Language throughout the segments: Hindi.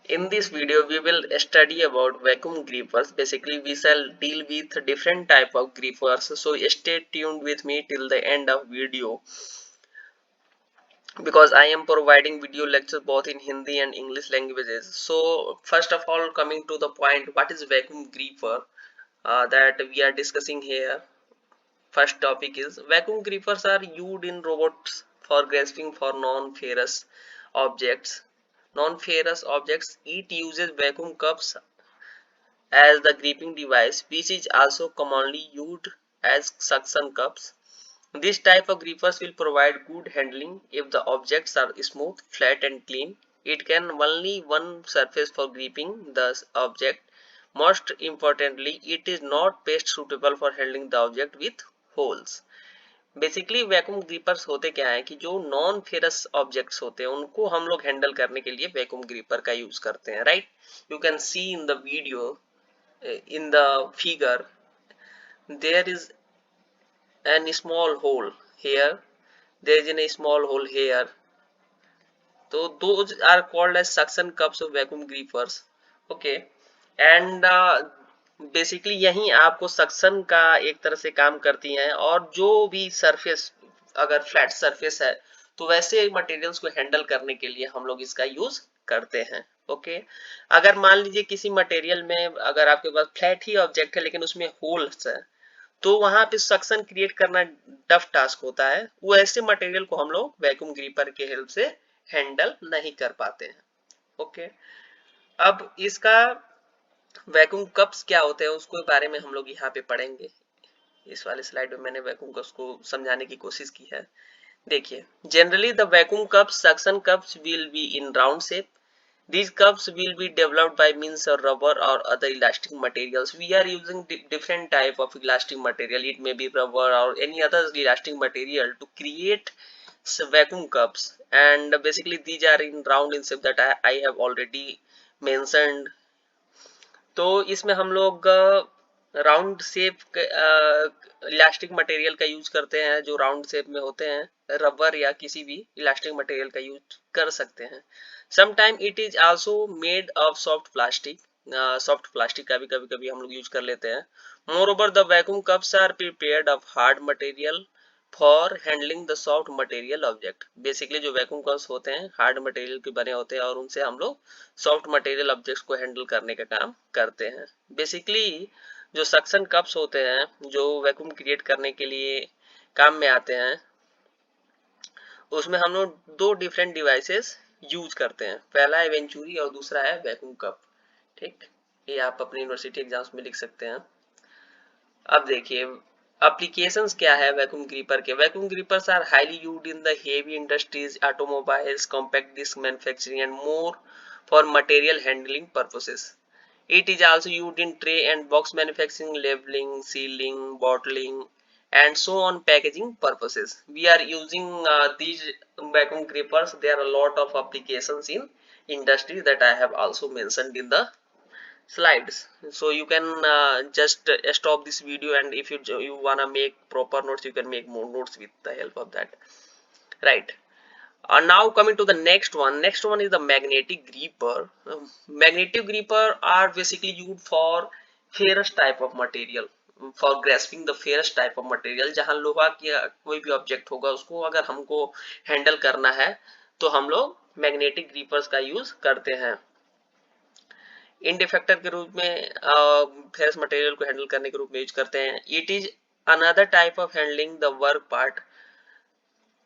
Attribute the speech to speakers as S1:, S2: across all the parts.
S1: In this video, we will study about vacuum grippers. Basically, we shall deal with different type of grippers. So stay tuned with me till the end of video because I am providing video lectures both in Hindi and English languages. So first of all, coming to the point, what is vacuum gripper that we are discussing here? First topic is vacuum grippers are used in robots for grasping for non-ferrous objects. Non-ferrous objects. It uses vacuum cups as the gripping device, which is also commonly used as suction cups. This type of grippers will provide good handling if the objects are smooth, flat and clean. It can only one surface for gripping the object. Most importantly, it is not best suitable for handling the object with holes. Basically vacuum grippers होते क्या है कि जो नॉन फेरस ऑब्जेक्ट्स होते हैं उनको हम लोग हैंडल करने के लिए वैक्यूम ग्रीपर का यूज करते हैं, right? You can see in the video, in the figure there is a small hole here, there is a small hole here. So those are called as suction cups of vacuum grippers. Okay, and basically यही आपको सक्शन का एक तरह से काम करती हैं, और जो भी सरफेस अगर फ्लैट सरफेस है तो वैसे मटेरियल्स को हैंडल करने के लिए हम लोग इसका यूज करते हैं. ओके, अगर मान लीजिए किसी मटेरियल में अगर आपके पास फ्लैट ही ऑब्जेक्ट है लेकिन उसमें होल्स है तो वहां पे सक्शन क्रिएट करना टफ टास्क होता है. वो ऐसे मटेरियल को हम लोग वैक्यूम ग्रीपर के हेल्प से हैंडल नहीं कर पाते हैं. ओके, अब इसका वैक्यूम कप्स क्या होते हैं उसके बारे में हम लोग यहाँ पे पढ़ेंगे. इस वाले स्लाइड में मैंने वैक्यूम कप्स को समझाने की कोशिश की है. देखिए, generally the vacuum cups suction cups will be in round shape. These cups will be developed by means of rubber or other elastic materials. We are using different type of elastic material. It may be rubber or any other elastic material to create vacuum cups. And basically these are in round in shape that I have already mentioned. तो इसमें हम लोग राउंड शेप इलास्टिक मटेरियल का यूज करते हैं जो राउंड शेप में होते हैं. रबर या किसी भी इलास्टिक मटेरियल का यूज कर सकते हैं. Sometime it is also made of soft plastic. Soft plastic का भी कभी कभी हम लोग यूज कर लेते हैं. More over the vacuum cups are prepared of hard material for handling the soft material object. Basically जो वैक्यूम कप्स होते हैं हार्ड मटेरियल के बने होते हैं और उनसे हम लोग सॉफ्ट मटेरियल ऑब्जेक्ट्स को हैंडल करने का काम करते हैं. बेसिकली जो सक्शन कप्स होते हैं जो वैक्यूम क्रिएट करने के लिए काम में आते हैं उसमें हम लोग दो डिफरेंट डिवाइसेस यूज करते हैं. पहला है वेंचुरी और दूसरा है वैक्यूम कप. ठीक, ये आप अपने यूनिवर्सिटी एग्जाम्स में लिख सकते हैं. अब देखिए एप्लीकेशंस क्या है वैक्यूम ग्रीपर के. Vacuum grippers are highly used in the heavy industries, automobiles, compact disc manufacturing and more for material handling purposes. It is also used in tray and box manufacturing, labeling, sealing, bottling, and so on packaging purposes. We are using these vacuum grippers. There are a lot of applications in industry that I have also mentioned in the slides. So you can just stop this video, and if you wanna make proper notes, you can make more notes with the help of that. Right. Now coming to the next one. Next one is the magnetic gripper. Magnetic gripper are basically used for ferrous type of material, for grasping the ferrous type of material. जहां लोहा की कोई भी ऑब्जेक्ट होगा उसको अगर हमको हैंडल करना है तो हम लोग मैग्नेटिक ग्रीपर्स का यूज करते हैं. इंडिफेक्टर के रूप में फेरस मटेरियल को हैंडल करने के रूप में यूज करते हैं. It is another type of handling the work part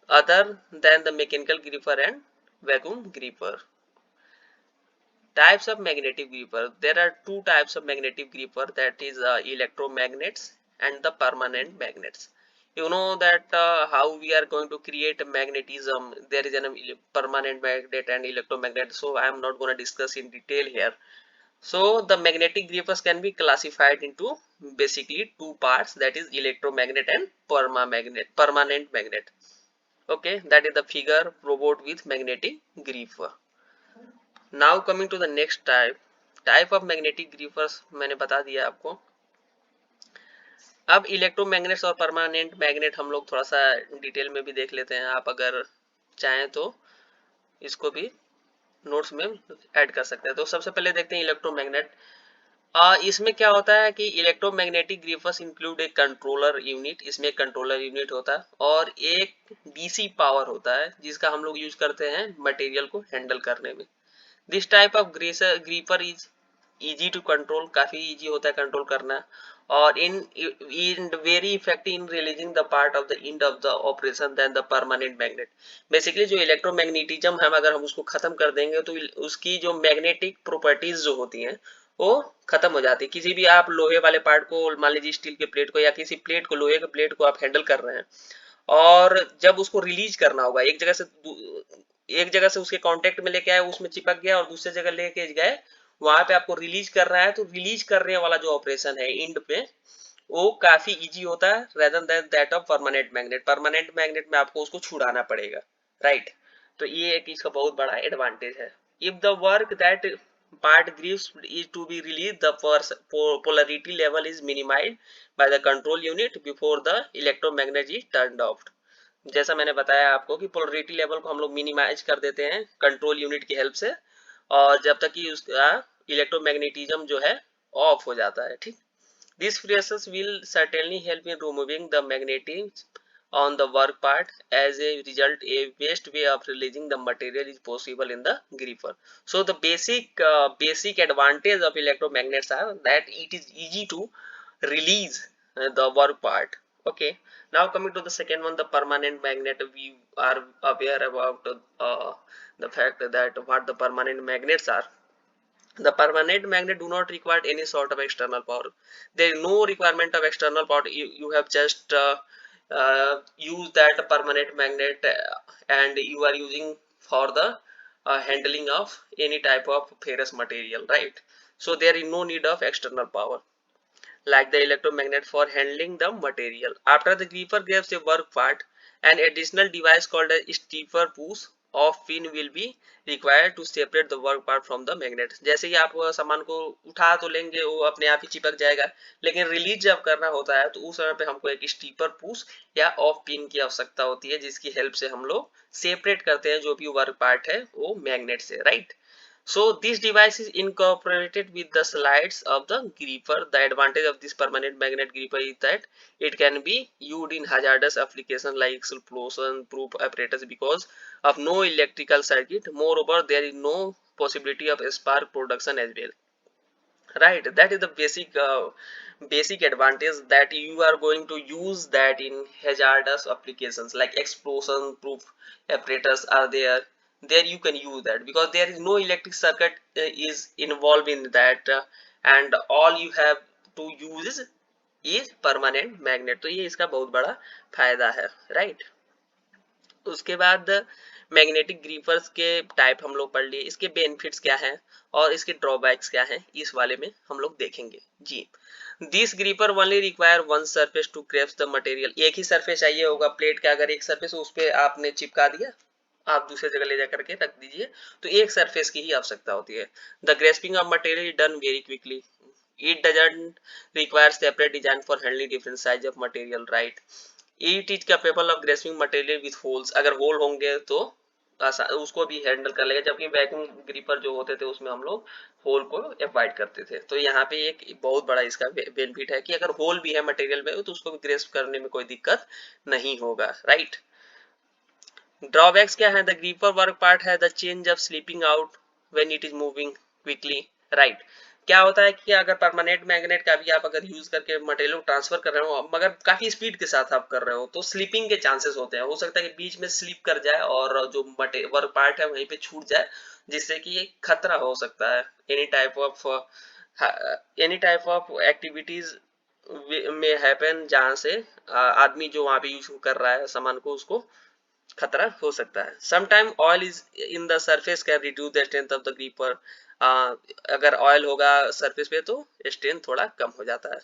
S1: other than the mechanical gripper and vacuum gripper. Types of magnetic gripper. There are two types of magnetic gripper, that is electromagnets and the permanent magnets. You know that how we are going to create magnetism. There is a permanent magnet and electromagnet, so I am not going to discuss in detail here. So the magnetic grippers can be classified into basically two parts, that is electromagnet and permanent magnet. Okay, that is the figure robot with magnetic gripper. Now coming to the next type of magnetic grippers मैंने बता दिया आपको. अब इलेक्ट्रोमैग्नेट्स और परमानेंट मैग्नेट हम लोग थोड़ा सा डिटेल में भी देख लेते हैं. आप अगर चाहें तो इसको भी नोट्स में ऐड कर सकते हैं। तो सबसे पहले देखते हैं इलेक्ट्रोमैग्नेट। इसमें क्या होता है कि इलेक्ट्रोमैग्नेटिक ग्रिफर्स इंक्लूड एक कंट्रोलर यूनिट, इसमें एक कंट्रोलर यूनिट होता है और एक डीसी पावर होता है जिसका हम लोग यूज करते हैं मटेरियल को हैंडल करने में। This type of gripper is easy to control, काफी इजी होता है कंट्रोल करना, और in very effective in releasing the part of the end of the operation then the permanent magnet. Basically जो इलेक्ट्रोमैग्नेटिज्म हम अगर हम उसको खत्म कर देंगे तो उसकी जो मैग्नेटिक प्रॉपर्टीज जो होती हैं वो खत्म हो जाती है। किसी भी आप लोहे वाले पार्ट को, मान लीजिए स्टील के प्लेट को या किसी प्लेट को, लोहे के प्लेट को आप हैंडल कर रहे हैं और जब उसको रिलीज करना होगा एक जगह से उसके कांटेक्ट में लेके आए, उसमें चिपक गया और दूसरे जगह लेके गए, वहां पे आपको रिलीज कर रहा है, तो रिलीज करने वाला जो ऑपरेशन है एंड पे वो काफी इजी होता है rather than that of permanent magnet. Permanent magnet में आपको उसको छुड़ाना पड़ेगा, राइट। तो ये एक इसका बहुत बड़ा एडवांटेज है। If the work that part grieves is to be released, the polarity level is minimized by the control unit before the electromagnet is turned off। जैसा मैंने बताया आपको कि पोलरिटी लेवल को हम लोग मिनिमाइज कर देते हैं कंट्रोल यूनिट की हेल्प से, और जब तक कि उसका इलेक्ट्रोमैग्नेटिज्म जो है ऑफ हो जाता है, ठीक। This process will certainly help in removing the magnetism on the work part. As a result, a best way of releasing the material is possible in the gripper. So the basic advantage of electromagnets are that it is easy to release the work part. Okay, now coming to the second one, the permanent magnet. We are aware about the fact that what the permanent magnets are. The permanent magnet do not require any sort of external power. There is no requirement of external power. You have just use that permanent magnet and you are using for the handling of any type of ferrous material, right? So there is no need of external power like the electromagnet for handling the material. After the gripper grabs a work part, an additional device called a stepper push off pin will be required to separate the work part from the magnet। जैसे ही आप सामान को उठा तो लेंगे वो अपने आप ही चिपक जाएगा, लेकिन रिलीज जब करना होता है तो उस समय पे हमको एक स्टीपर पुश या ऑफ पिन की आवश्यकता होती है, जिसकी हेल्प से हम लोग सेपरेट करते हैं जो भी वर्क पार्ट है वो मैग्नेट से, right. So this device is incorporated with the slides of the gripper. The advantage of this permanent magnet gripper is that it can be used in hazardous applications like explosion proof apparatus because of no electrical circuit. Moreover, there is no possibility of spark production as well. Right, that is the basic advantage, that you are going to use that in hazardous applications like explosion proof apparatus are there you can use that because there is no electric circuit is involved in that, and all you have to use is permanent magnet। तो ये इसका बहुत बड़ा फायदा है, राइट। उसके बाद मैग्नेटिक ग्रीपर्स के टाइप हम लोग पढ़ लिए, इसके बेनिफिट्स क्या हैं और इसके ड्रॉबैक्स क्या हैं, इस वाले में हम लोग देखेंगे जी। This gripper only require one surface to grasp the material. एक ही सरफेस चाहिए होगा प्लेट का, अगर एक सरफेस उस पर आपने चिपका दिया, आप दूसरे जगह ले जा करके रख दीजिए, तो एक सरफेस की ही आवश्यकता होती है। The grasping of material is done very quickly. It doesn't require separate design for handling different size of material, right? It is capable of grasping material with holes। अगर होल होंगे तो उसको भी हैंडल कर लेगा, जबकि वैक्यूम ग्रीपर जो होते थे उसमें हम लोग होल को अवॉइड करते थे। तो यहाँ पे एक बहुत बड़ा इसका बेनिफिट है कि अगर होल भी है मटेरियल में तो उसको भी ग्रेस्प करने में कोई दिक्कत नहीं होगा, राइट। ड्रॉबैक्स क्या है? द ग्रीपर वर्क पार्ट है the change of sleeping out when it is moving quickly, right. क्या होता है कि अगर परमानेंट मैग्नेट का भी आप अगर यूज करके मटेरियल को ट्रांसफर कर रहे हो मगर काफी स्पीड के साथ आप कर रहे हो तो स्लीपिंग के चांसेस होते हैं, हो सकता है कि बीच में स्लिप कर जाए और जो वर्क पार्ट है वहीं पे छूट जाए, जिससे कि खतरा हो सकता है। एनी टाइप ऑफ एक्टिविटीज में हैपन जहाँ से आदमी जो वहां पे यूज कर रहा है सामान को उसको खतरा हो सकता है। Sometime oil is in the surface can reduce the strength of the gripper. अगर ऑयल होगा सरफेस पे तो स्ट्रेंथ थोड़ा कम हो जाता है।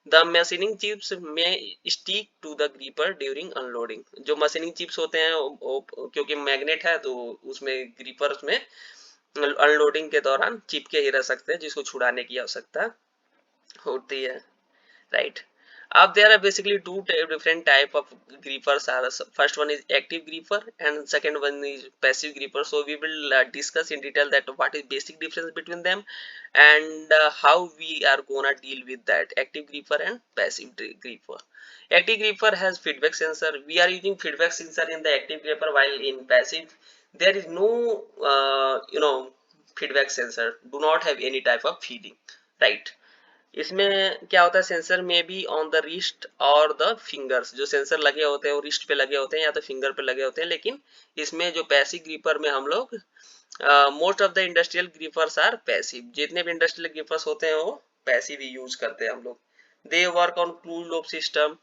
S1: The machining chips may stick to the gripper during unloading. जो मशीनिंग चिप्स होते हैं क्योंकि मैग्नेट है तो उसमें ग्रीपर में अनलोडिंग के दौरान चिपके ही रह सकते हैं, जिसको छुड़ाने की आवश्यकता होती है, राइट। अब there are basically two different type of grippers are, first one is active gripper and second one is passive gripper. So we will discuss in detail that what is basic difference between them, and how we are gonna deal with that active gripper and passive gripper. Active gripper has feedback sensor. We are using feedback sensor in the active gripper, while in passive there is no feedback sensor, do not have any type of feeding, right? इसमें क्या होता है, सेंसर में भी ऑन द रिस्ट और द फिंगर्स, जो सेंसर लगे होते हैं वो रिस्ट पे लगे होते हैं या तो फिंगर पे लगे होते हैं, लेकिन इसमें जो पैसिव ग्रीपर में हम लोग, most of the industrial grippers are passive, जितने भी इंडस्ट्रियल ग्रीपर्स होते हैं वो पैसिव ही यूज करते हैं हम लोग. They work on close loop system,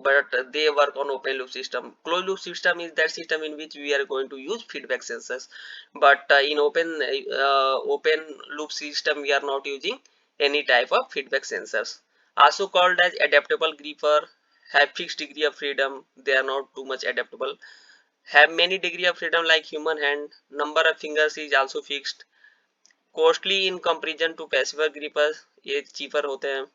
S1: but they work on open loop system. Closed loop system is that system in which we are going to use feedback sensors, but in open loop system we are not using any type of feedback sensors. Also called as adaptable gripper, have fixed degree of freedom, they are not too much adaptable. Have many degree of freedom like human hand, number of fingers is also fixed. Costly in comparison to passive grippers, ये cheaper होते हैं.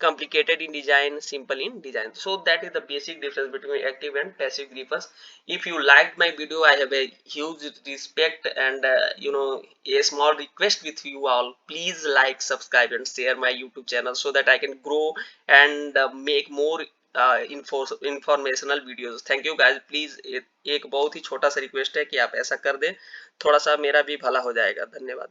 S1: Complicated in design, simple in design. So that is the basic difference between active and passive grippers. If you liked my video, I have a huge respect and a small request with you all. Please like, subscribe and share my YouTube channel so that I can grow and make more informational videos. Thank you guys. Please एक बहुत ही छोटा सा रिक्वेस्ट है कि आप ऐसा कर दें, थोड़ा सा मेरा भी भला हो जाएगा. धन्यवाद.